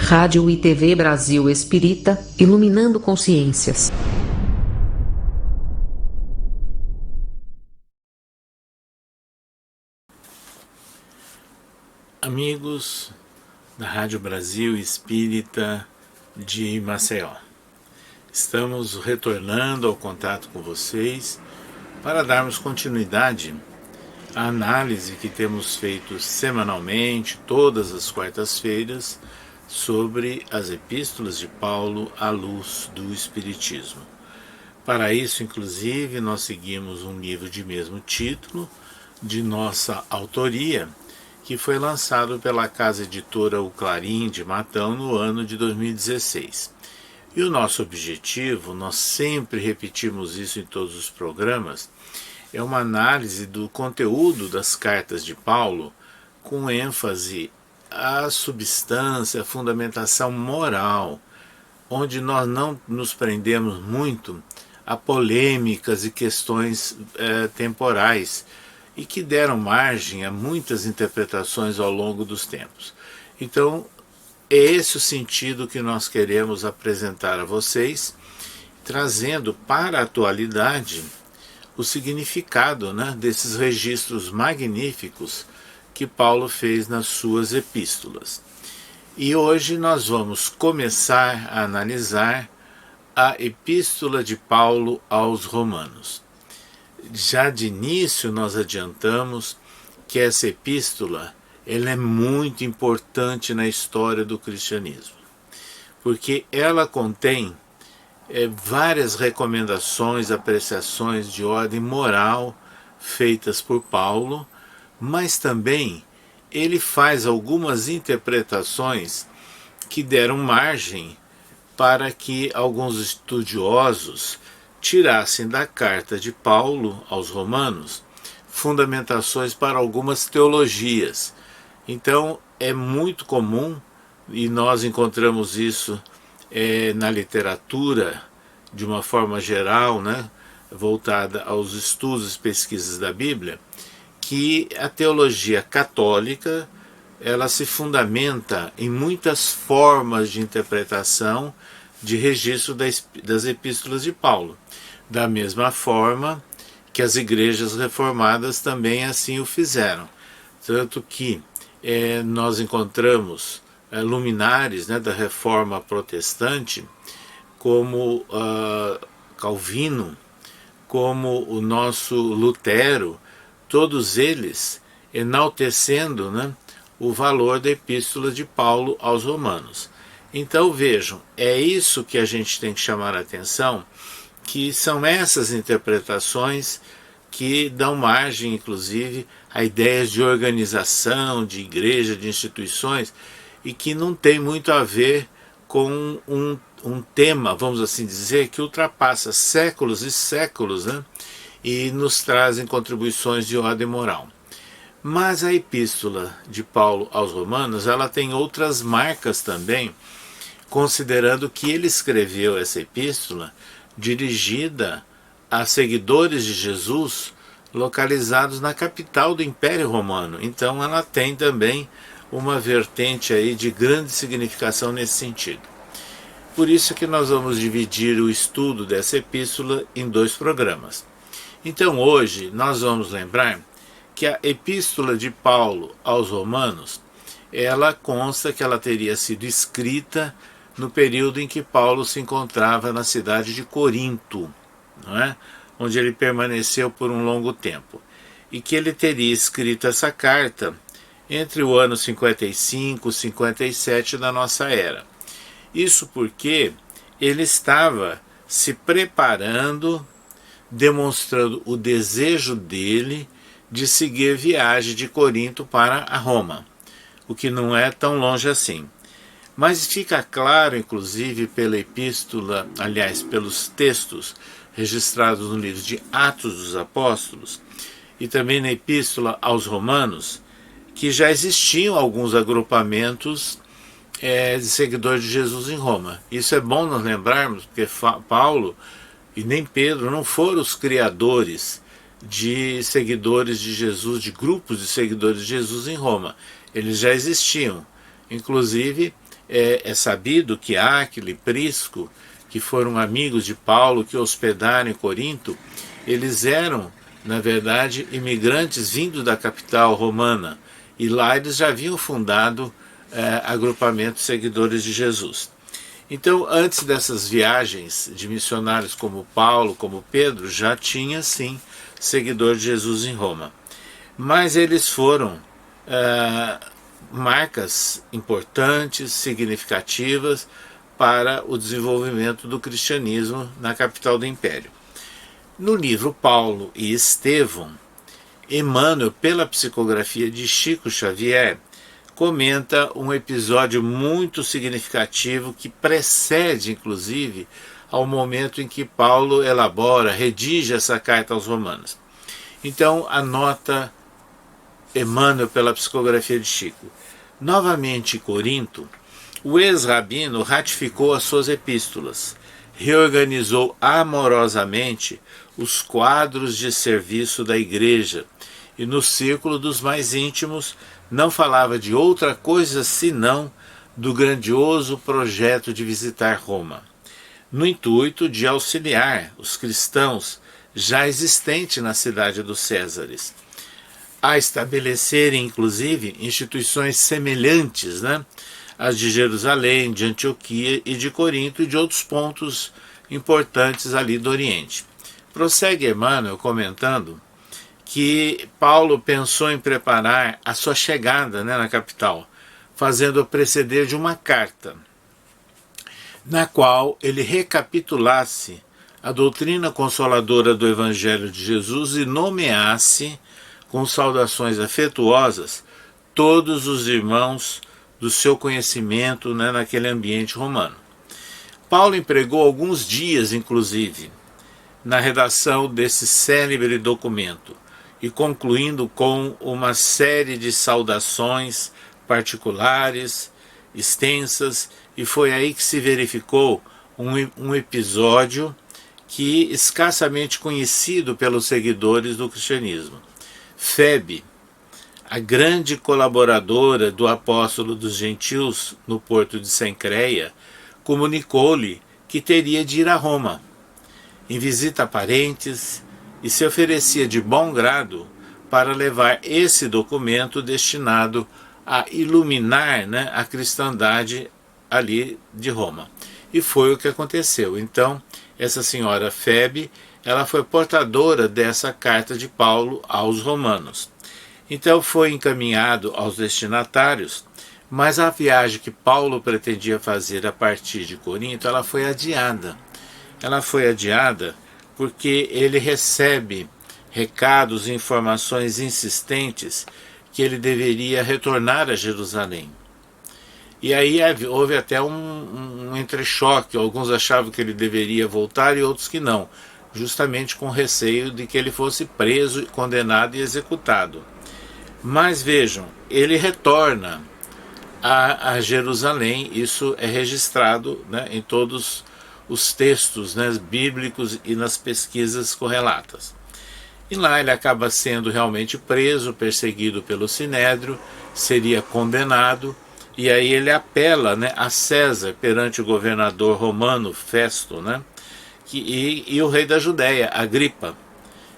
Rádio e TV Brasil Espírita, iluminando consciências. Amigos da Rádio Brasil Espírita de Maceió, estamos retornando ao contato com vocês para darmos continuidade à análise que temos feito semanalmente, todas as quartas-feiras, sobre as epístolas de Paulo à luz do Espiritismo. Para isso, inclusive, nós seguimos um livro de mesmo título, de nossa autoria, que foi lançado pela casa editora O Clarim de Matão no ano de 2016. E o nosso objetivo, nós sempre repetimos isso em todos os programas, é uma análise do conteúdo das cartas de Paulo, com ênfase à substância, à fundamentação moral, onde nós não nos prendemos muito a polêmicas e questões temporais, e que deram margem a muitas interpretações ao longo dos tempos. Então, é esse o sentido que nós queremos apresentar a vocês, trazendo para a atualidade o significado, desses registros magníficos que Paulo fez nas suas epístolas. E hoje nós vamos começar a analisar a epístola de Paulo aos Romanos. Já de início nós adiantamos que essa epístola ela é muito importante na história do cristianismo, porque ela contém várias recomendações, apreciações de ordem moral feitas por Paulo, mas também ele faz algumas interpretações que deram margem para que alguns estudiosos tirassem da carta de Paulo aos Romanos fundamentações para algumas teologias. Então é muito comum, e nós encontramos isso na literatura de uma forma geral, voltada aos estudos e pesquisas da Bíblia, que a teologia católica ela se fundamenta em muitas formas de interpretação de registro das epístolas de Paulo, da mesma forma que as igrejas reformadas também assim o fizeram. Tanto que nós encontramos luminares da reforma protestante, como Calvino, como o nosso Lutero, todos eles enaltecendo o valor da epístola de Paulo aos Romanos. Então vejam, é isso que a gente tem que chamar a atenção, que são essas interpretações que dão margem, inclusive, a ideias de organização, de igreja, de instituições, e que não tem muito a ver com um tema, vamos assim dizer, que ultrapassa séculos e séculos, e nos trazem contribuições de ordem moral. Mas a epístola de Paulo aos Romanos, ela tem outras marcas também, considerando que ele escreveu essa epístola dirigida a seguidores de Jesus localizados na capital do Império Romano. Então ela tem também uma vertente aí de grande significação nesse sentido. Por isso que nós vamos dividir o estudo dessa epístola em 2 programas. Então hoje nós vamos lembrar que a epístola de Paulo aos Romanos, ela consta que ela teria sido escrita no período em que Paulo se encontrava na cidade de Corinto, onde ele permaneceu por um longo tempo, e que ele teria escrito essa carta entre o ano 55 e 57 da nossa era. Isso porque ele estava se preparando, demonstrando o desejo dele de seguir viagem de Corinto para a Roma, o que não é tão longe assim. Mas fica claro, inclusive, pela epístola, aliás, pelos textos registrados no livro de Atos dos Apóstolos, e também na epístola aos Romanos, que já existiam alguns agrupamentos de seguidores de Jesus em Roma. Isso é bom nós lembrarmos, porque Paulo e nem Pedro não foram os criadores de seguidores de Jesus, de grupos de seguidores de Jesus em Roma. Eles já existiam. Inclusive, é sabido que Áquila e Prisco, que foram amigos de Paulo, que hospedaram em Corinto, eles eram, na verdade, imigrantes vindos da capital romana, e lá eles já haviam fundado agrupamentos seguidores de Jesus. Então, antes dessas viagens de missionários como Paulo, como Pedro, já tinha sim seguidor de Jesus em Roma. Mas eles foram marcas importantes, significativas para o desenvolvimento do cristianismo na capital do Império. No livro Paulo e Estevão, Emmanuel, pela psicografia de Chico Xavier, comenta um episódio muito significativo que precede, inclusive, ao momento em que Paulo elabora, redige essa carta aos Romanos. Então, anota Emmanuel pela psicografia de Chico. Novamente em Corinto, o ex-rabino ratificou as suas epístolas, reorganizou amorosamente os quadros de serviço da igreja e no círculo dos mais íntimos não falava de outra coisa senão do grandioso projeto de visitar Roma, no intuito de auxiliar os cristãos já existentes na cidade dos Césares, a estabelecerem inclusive instituições semelhantes, às de Jerusalém, de Antioquia e de Corinto e de outros pontos importantes ali do Oriente. Prossegue Emmanuel comentando que Paulo pensou em preparar a sua chegada na capital, fazendo-a preceder de uma carta, na qual ele recapitulasse a doutrina consoladora do Evangelho de Jesus e nomeasse, com saudações afetuosas, todos os irmãos do seu conhecimento naquele ambiente romano. Paulo empregou alguns dias, inclusive, na redação desse célebre documento, e concluindo com uma série de saudações particulares, extensas, e foi aí que se verificou um episódio que escassamente conhecido pelos seguidores do cristianismo. Febe, a grande colaboradora do apóstolo dos gentios no porto de Cencreia, comunicou-lhe que teria de ir a Roma, em visita a parentes, e se oferecia de bom grado para levar esse documento destinado a iluminar a cristandade ali de Roma. E foi o que aconteceu. Então, essa senhora Febe, ela foi portadora dessa carta de Paulo aos romanos. Então foi encaminhado aos destinatários, mas a viagem que Paulo pretendia fazer a partir de Corinto, ela foi adiada. Ela foi adiada porque ele recebe recados e informações insistentes que ele deveria retornar a Jerusalém. E aí houve até um entrechoque, alguns achavam que ele deveria voltar e outros que não, justamente com receio de que ele fosse preso, condenado e executado. Mas vejam, ele retorna a Jerusalém, isso é registrado em todos os textos bíblicos e nas pesquisas correlatas. E lá ele acaba sendo realmente preso, perseguido pelo Sinédrio, seria condenado, e aí ele apela a César perante o governador romano Festo, e o rei da Judéia, Agripa,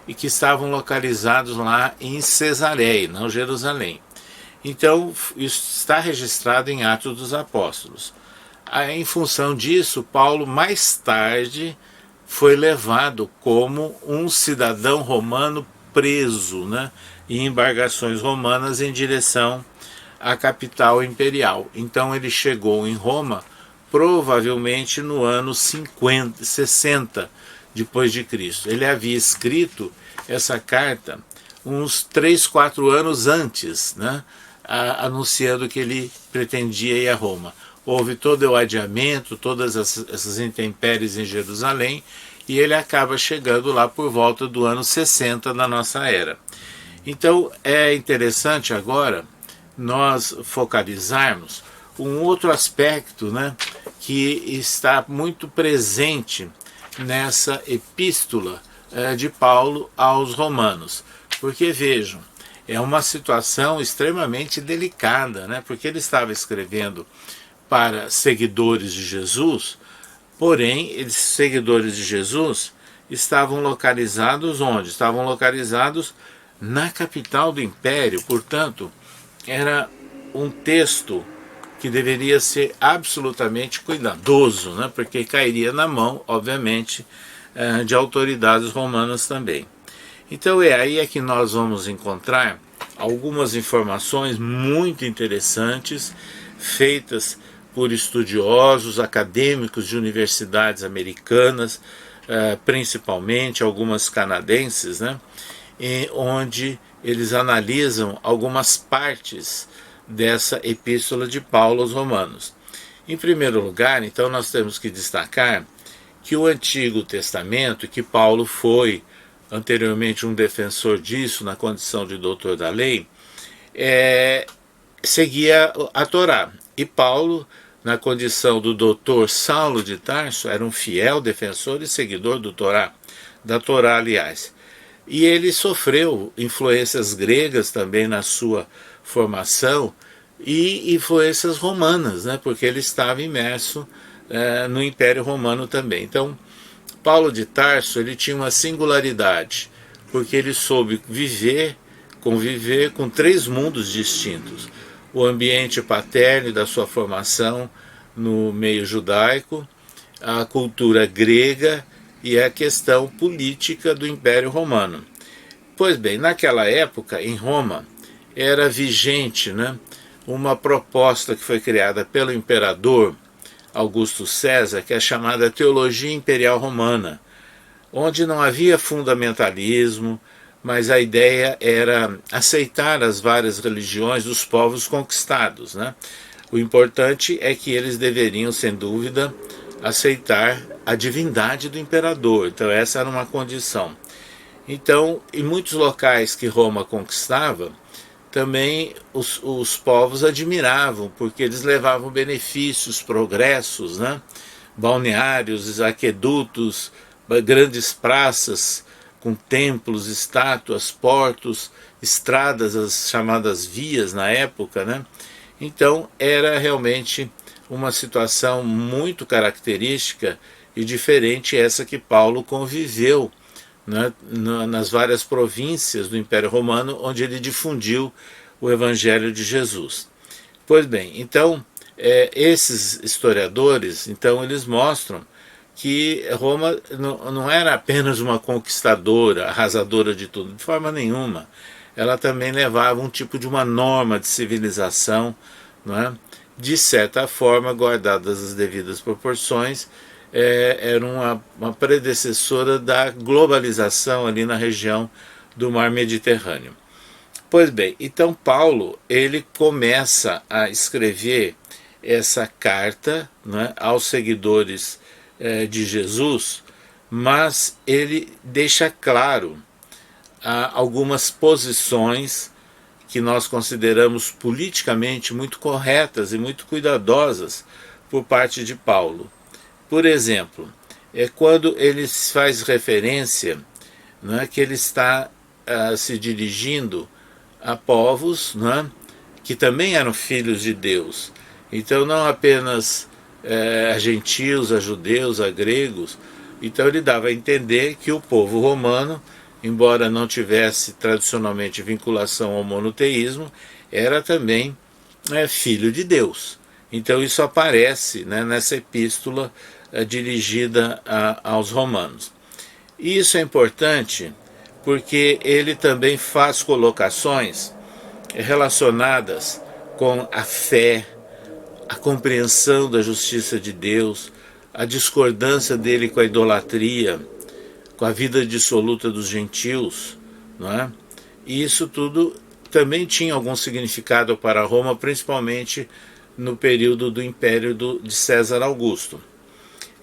e que estavam localizados lá em Cesareia, não Jerusalém. Então, isso está registrado em Atos dos Apóstolos. Em função disso, Paulo mais tarde foi levado como um cidadão romano preso em embarcações romanas em direção à capital imperial. Então ele chegou em Roma provavelmente no ano 60 depois de Cristo. Ele havia escrito essa carta uns 3, 4 anos antes, anunciando que ele pretendia ir a Roma. Houve todo o adiamento, todas essas intempéries em Jerusalém, e ele acaba chegando lá por volta do ano 60 da nossa era. Então é interessante agora nós focalizarmos um outro aspecto que está muito presente nessa epístola de Paulo aos Romanos. Porque vejam, é uma situação extremamente delicada, porque ele estava escrevendo para seguidores de Jesus, porém, esses seguidores de Jesus estavam localizados onde? Estavam localizados na capital do império, portanto, era um texto que deveria ser absolutamente cuidadoso, né? Porque cairia na mão, obviamente, de autoridades romanas também. Então é aí que nós vamos encontrar algumas informações muito interessantes feitas por estudiosos, acadêmicos de universidades americanas, principalmente algumas canadenses, né? Onde eles analisam algumas partes dessa epístola de Paulo aos Romanos. Em primeiro lugar, então, nós temos que destacar que o Antigo Testamento, que Paulo foi anteriormente um defensor disso na condição de doutor da lei, seguia a Torá. E Paulo, na condição do doutor Saulo de Tarso, era um fiel defensor e seguidor do Torá, da Torá, aliás. E ele sofreu influências gregas também na sua formação e influências romanas, né, porque ele estava imerso no Império Romano também. Então, Paulo de Tarso, ele tinha uma singularidade, porque ele soube conviver com três mundos distintos. O ambiente paterno da sua formação no meio judaico, a cultura grega e a questão política do Império Romano. Pois bem, naquela época, em Roma, era vigente, né, uma proposta que foi criada pelo imperador Augusto César, que é chamada Teologia Imperial Romana, onde não havia fundamentalismo, mas a ideia era aceitar as várias religiões dos povos conquistados, né? O importante é que eles deveriam, sem dúvida, aceitar a divindade do imperador. Então essa era uma condição. Então, em muitos locais que Roma conquistava, também os povos admiravam, porque eles levavam benefícios, progressos, né? Balneários, aquedutos, grandes praças com templos, estátuas, portos, estradas, as chamadas vias na época, né? Então era realmente uma situação muito característica e diferente essa que Paulo conviveu, né, nas várias províncias do Império Romano, onde ele difundiu o Evangelho de Jesus. Pois bem, então, esses historiadores, então, eles mostram que Roma não era apenas uma conquistadora, arrasadora de tudo, de forma nenhuma. Ela também levava um tipo de uma norma de civilização, não é? De certa forma, guardadas as devidas proporções, era uma predecessora da globalização ali na região do Mar Mediterrâneo. Pois bem, então Paulo, ele começa a escrever essa carta, né, aos seguidores de Jesus, mas ele deixa claro algumas posições que nós consideramos politicamente muito corretas e muito cuidadosas por parte de Paulo. Por exemplo, quando ele faz referência, né, que ele está se dirigindo a povos, né, que também eram filhos de Deus. Então não apenas a gentios, a judeus, a gregos. Então ele dava a entender que o povo romano, embora não tivesse tradicionalmente vinculação ao monoteísmo, era também filho de Deus. Então isso aparece, né, nessa epístola dirigida aos romanos. E isso é importante porque ele também faz colocações relacionadas com a fé, a compreensão da justiça de Deus, a discordância dele com a idolatria, com a vida dissoluta dos gentios, não é? E isso tudo também tinha algum significado para Roma, principalmente no período do império de César Augusto.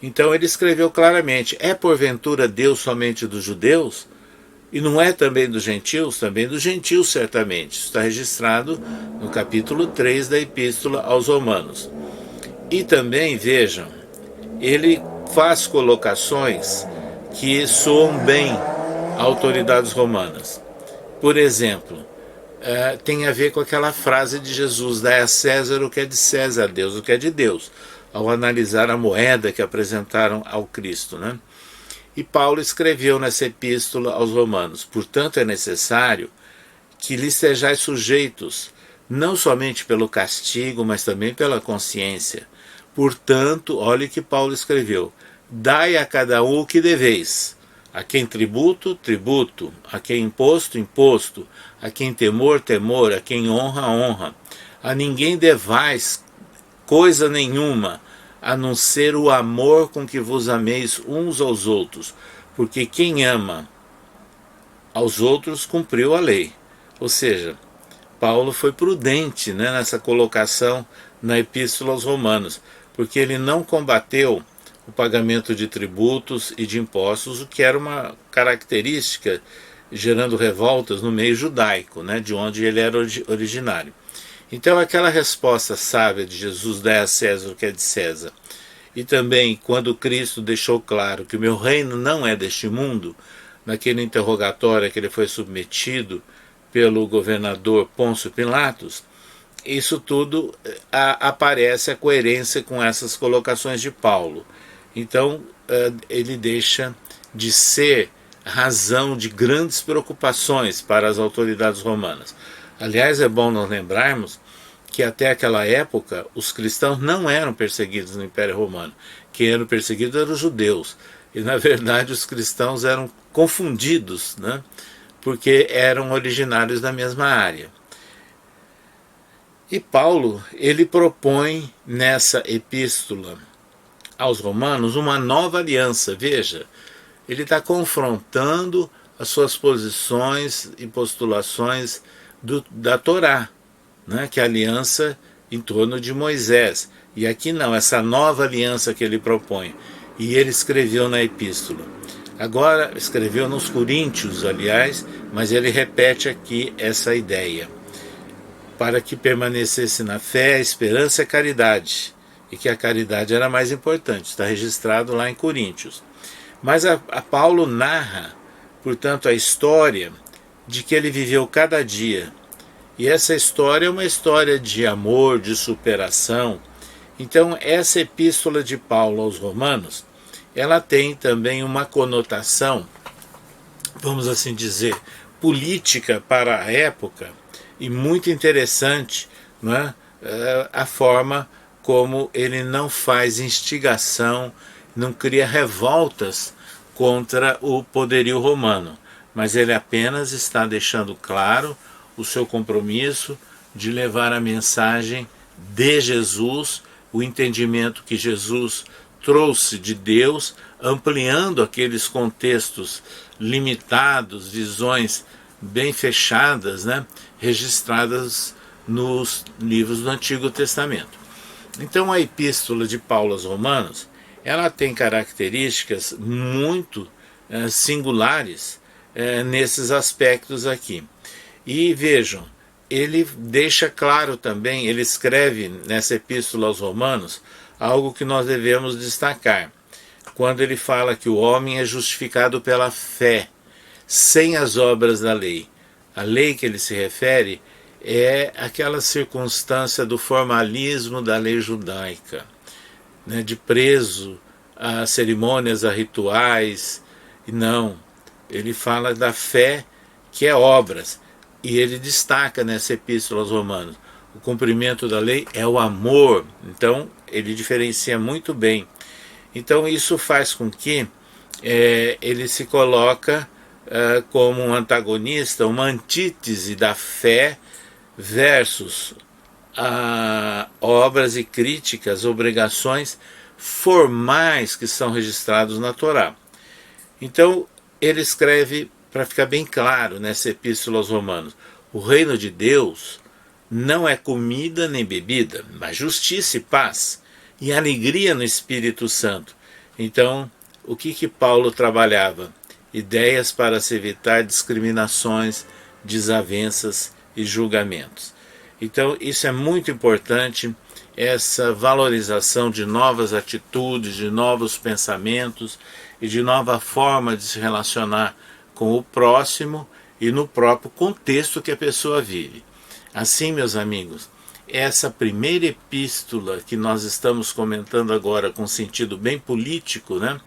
Então ele escreveu claramente: é porventura Deus somente dos judeus? E não é também dos gentios? Também dos gentios, certamente. Isso está registrado no capítulo 3 da Epístola aos Romanos. E também, vejam, ele faz colocações que soam bem a autoridades romanas. Por exemplo, tem a ver com aquela frase de Jesus: dai a César o que é de César, a Deus o que é de Deus, ao analisar a moeda que apresentaram ao Cristo, né? E Paulo escreveu nessa epístola aos Romanos: portanto é necessário que lhes sejais sujeitos, não somente pelo castigo, mas também pela consciência. Portanto, olhe que Paulo escreveu: dai a cada um o que deveis. A quem tributo, tributo. A quem imposto, imposto. A quem temor, temor. A quem honra, honra. A ninguém devais coisa nenhuma, a não ser o amor com que vos ameis uns aos outros. Porque quem ama aos outros cumpriu a lei. Ou seja, Paulo foi prudente, né, nessa colocação na Epístola aos Romanos, porque ele não combateu o pagamento de tributos e de impostos, o que era uma característica gerando revoltas no meio judaico, né, de onde ele era originário. Então aquela resposta sábia de Jesus: dai a César o que é de César, e também quando Cristo deixou claro que o meu reino não é deste mundo, naquele interrogatório a que ele foi submetido pelo governador Pôncio Pilatos, isso tudo aparece a coerência com essas colocações de Paulo. Então ele deixa de ser razão de grandes preocupações para as autoridades romanas. Aliás, é bom nós lembrarmos que até aquela época os cristãos não eram perseguidos no Império Romano. Quem eram perseguidos eram os judeus. E na verdade os cristãos eram confundidos, né, porque eram originários da mesma área. E Paulo, ele propõe nessa epístola aos Romanos uma nova aliança. Veja, ele está confrontando as suas posições e postulações da Torá, né, que é a aliança em torno de Moisés. E aqui não, essa nova aliança que ele propõe. E ele escreveu na epístola. Agora, escreveu nos Coríntios, aliás, mas ele repete aqui essa ideia: para que permanecesse na fé, a esperança e a caridade. E que a caridade era mais importante, está registrado lá em Coríntios. Mas a Paulo narra, portanto, a história de que ele viveu cada dia. E essa história é uma história de amor, de superação. Então, essa epístola de Paulo aos Romanos, ela tem também uma conotação, vamos assim dizer, política para a época, e muito interessante, não é? A forma como ele não faz instigação, não cria revoltas contra o poderio romano, mas ele apenas está deixando claro o seu compromisso de levar a mensagem de Jesus, o entendimento que Jesus trouxe de Deus, ampliando aqueles contextos limitados, visões bem fechadas, né, registradas nos livros do Antigo Testamento. Então a epístola de Paulo aos Romanos, ela tem características muito singulares nesses aspectos aqui. E vejam, ele deixa claro também, ele escreve nessa epístola aos Romanos algo que nós devemos destacar, quando ele fala que o homem é justificado pela fé, sem as obras da lei. A lei que ele se refere é aquela circunstância do formalismo da lei judaica, né, de preso a cerimônias, a rituais. E não, ele fala da fé que é obras. E ele destaca nessa epístola aos Romanos: o cumprimento da lei é o amor. Então ele diferencia muito bem. Então isso faz com que ele se coloca como um antagonista, uma antítese da fé versus obras e críticas, obrigações formais que são registrados na Torá. Então ele escreve, para ficar bem claro nessa epístola aos Romanos: o reino de Deus não é comida nem bebida, mas justiça e paz e alegria no Espírito Santo. Então, o que Paulo trabalhava? Ideias para se evitar discriminações, desavenças e julgamentos. Então, isso é muito importante, essa valorização de novas atitudes, de novos pensamentos e de nova forma de se relacionar com o próximo e no próprio contexto que a pessoa vive. Assim, meus amigos, essa primeira epístola que nós estamos comentando agora com sentido bem político, né,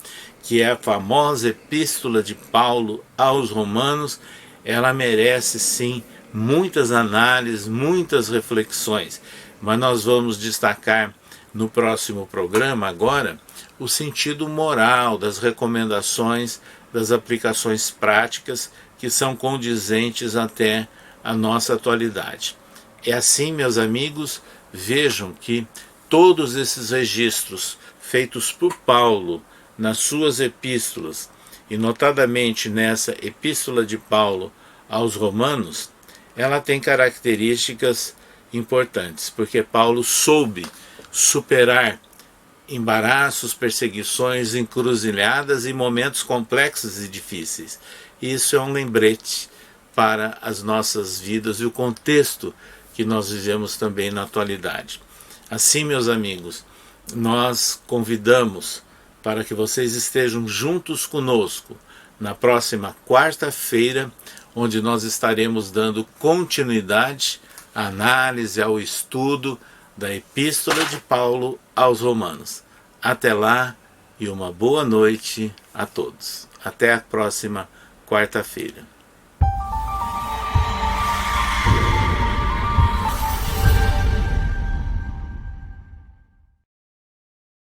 que é a famosa epístola de Paulo aos Romanos, ela merece sim muitas análises, muitas reflexões, mas nós vamos destacar no próximo programa agora o sentido moral das recomendações, das aplicações práticas que são condizentes até a nossa atualidade. É assim, meus amigos, vejam que todos esses registros feitos por Paulo nas suas epístolas, e notadamente nessa epístola de Paulo aos Romanos, ela tem características importantes, porque Paulo soube superar embaraços, perseguições, encruzilhadas e momentos complexos e difíceis. Isso é um lembrete para as nossas vidas e o contexto que nós vivemos também na atualidade. Assim, meus amigos, nós convidamos para que vocês estejam juntos conosco na próxima quarta-feira, onde nós estaremos dando continuidade à análise, ao estudo da Epístola de Paulo aos Romanos. Até lá e uma boa noite a todos. Até a próxima quarta-feira.